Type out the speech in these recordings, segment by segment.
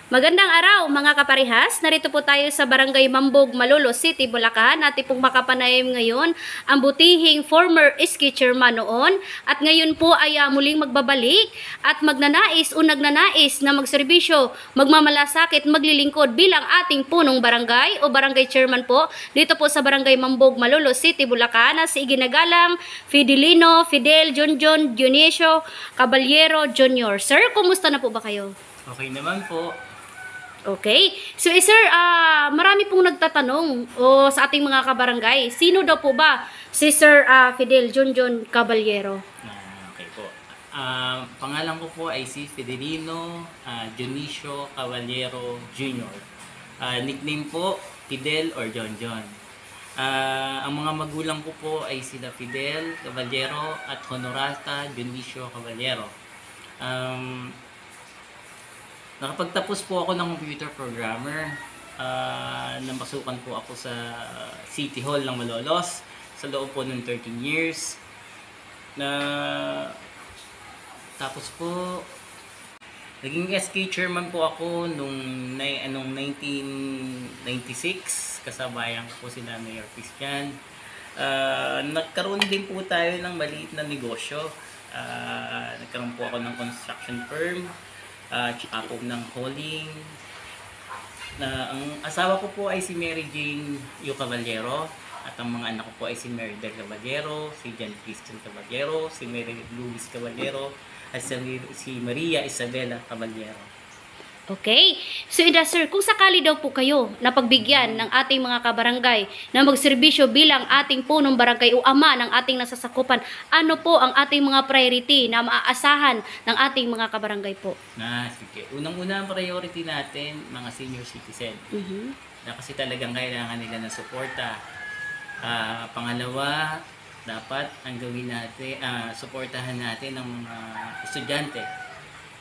Magandang araw mga kaparehas, narito po tayo sa Barangay Mambog, Malolos City, Bulacan. Ating pong makapanayam ngayon ang butihing former SK chairman noon at ngayon po ay muling magbabalik at nagnanais na magserbisyo, magmamalasakit, maglilingkod bilang ating punong barangay o barangay chairman po dito po sa Barangay Mambog, Malolos City, Bulacan si iginagalang Fidelino Fidel Junjun Dionisio Caballero Jr. Sir, kumusta na po ba kayo? Okay naman po. Okay. So, sir, marami pong nagtatanong sa ating mga kabarangay. Sino daw po ba si Sir Fidel Junjun Caballero? Okay po. Pangalan ko po ay si Fidelino Dionisio Caballero Jr. Nickname po, Fidel or John John. Ang mga magulang ko po ay sila Fidel Caballero at Honorata Dionisio Caballero. Nakapagtapos po ako ng computer programmer. Napasukan po ako sa City Hall ng Malolos sa loob po ng 13 years. Tapos po, naging SK chairman po ako nung 1996. Kasabayan ko po sila Mayor Christian. Nagkaroon din po tayo ng maliit na negosyo. Nagkaroon po ako ng construction firm. Tsaka po ng hauling. Ang asawa ko po ay si Mary Jane Yu Caballero at ang mga anak ko po ay si Mary Del Caballero, si John Christian Caballero, si Mary Luis Caballero at si Maria Isabela Caballero. Okay. So, sir, kung sakali daw po kayo na pagbigyan ng ating mga kabarangay na magserbisyo bilang ating punong barangay o ama ng ating nasasakupan, ano po ang ating mga priority na maaasahan ng ating mga kabarangay po? Sige. Unang-una ang priority natin, mga senior citizen. Na kasi talagang kailangan nila ng suporta. Pangalawa, dapat ang gawin natin, suportahan natin ng mga estudyante.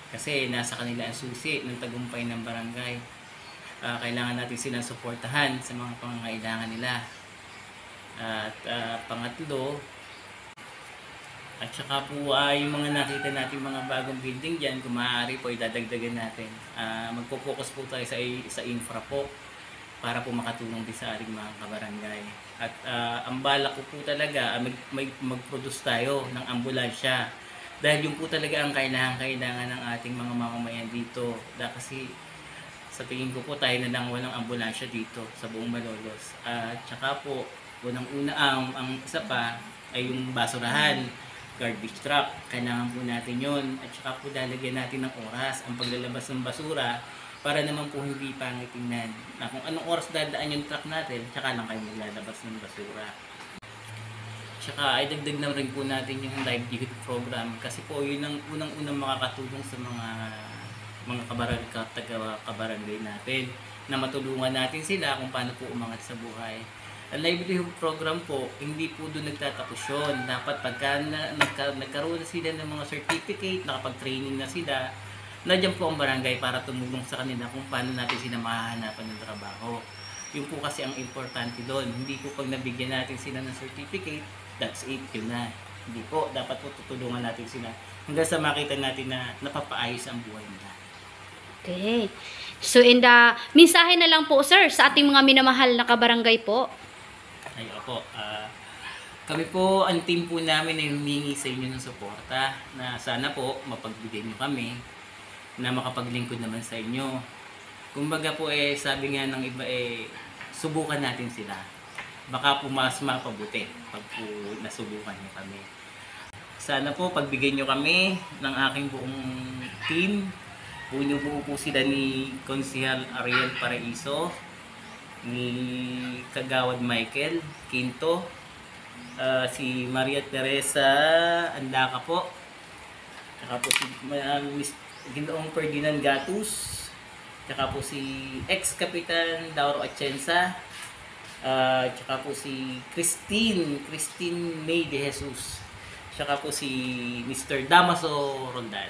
Kasi nasa kanila ang susi ng tagumpay ng barangay. Kailangan natin silang suportahan sa mga pangangailangan nila. At pangatlo, at saka po yung mga nakita natin mga bagong building dyan, kung maaari po idadagdagan natin. Magpo-focus po tayo sa infra po para po makatulong din sa ating mga kabarangay. At ang balak ko po talaga, mag-produce tayo ng ambulansya. Dahil yung po talaga ang kailangan ng ating mga mamamayan dito. Kasi sa tingin ko po tayo na lang walang ambulansya dito sa buong Malolos. At saka po, unang-una ang isa pa ay yung basurahan, garbage truck. Kailangan po natin yon. At saka po lalagyan natin ng oras ang paglalabas ng basura para naman po hindi pangit tingnan. Na kung anong oras dadaan yung truck natin, tsaka lang kayo maglalabas ng basura. Tsaka ay dagdag na rin po natin yung livelihood program kasi po yun ang unang-unang makakatulong sa mga kabarangay natin na matulungan natin sila kung paano po umangat sa buhay. Ang livelihood program po, hindi po doon nagtatapos yun. Dapat pagka nagkaroon na sila ng mga certificate, nakapag-training na sila, nandiyan po ang barangay para tumulong sa kanila kung paano natin sila mahahanapan ng trabaho. Yun po kasi ang importante doon. Hindi po pag nabigyan natin sila ng certificate, that's it, yun na. Hindi po, dapat po tutulungan natin sila hanggang sa makita natin na napapaayos ang buhay nila. Okay. So, mensahe na lang po, sir, sa ating mga minamahal na kabarangay po. Ay, opo. Kami po, ang team po namin ay humingi sa inyo ng suporta na sana po mapagbigay nyo kami na makapaglingkod naman sa inyo. Kumbaga po sabi nga ng iba subukan natin sila. Baka po mas mapabuti pag po nasubukan nyo kami. Sana po pagbigyan nyo kami ng aking buong team. Buo po sila ni Konsehal Ariel Paraiso, ni Kagawad Michael Quinto, si Maria Teresa Andaka po, saka po si Ginoong Ferdinand Gatus, saka po si ex-kapitan Dauro Atienza, tsaka po si Christine May de Jesus, tsaka po si Mr. Damaso Rondan.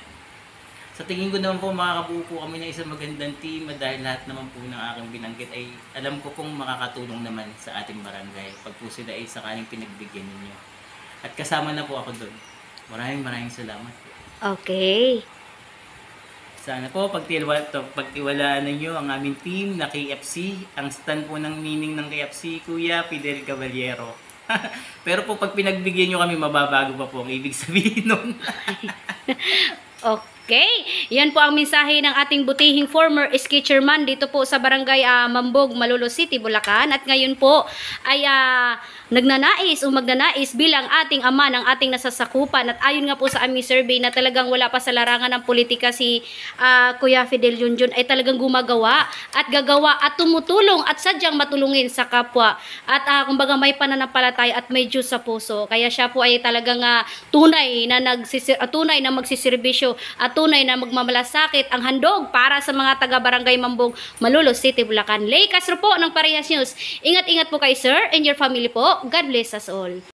Sa tingin ko naman po makakabuo po kami ng isang magandang team dahil lahat naman po ng aking binanggit ay alam ko pong makakatulong naman sa ating barangay pag po sila ay sakaling pinagbigyan ninyo. At kasama na po ako doon. Maraming salamat po. Okay. Sana po pagtiwalaan ninyo ang aming team na KFC. Ang stand po ng meaning ng KFC, Kuya Fidel Caballero. Pero po pag pinagbigyan nyo kami, mababago pa po ang ibig sabihin nun. Okay, yan po ang mensahe ng ating butihing former ski chairman dito po sa Barangay Mambog, Malolos City, Bulacan. At ngayon po ay nagnanais o magnanais bilang ating ama ng ating nasasakupan. At ayon nga po sa aming survey na talagang wala pa sa larangan ng politika si Kuya Fidel Junjun ay talagang gumagawa at gagawa at tumutulong at sadyang matulungin sa kapwa. At kumbaga may pananampalataya at may Diyos sa puso. Kaya siya po ay talagang tunay na magsiservisyo at tunay na magmamalasakit ang handog para sa mga taga-barangay Mambog, Malolos City, Bulacan. Lay Castro po ng Parehas News. Ingat-ingat po kay sir and your family po. God bless us all.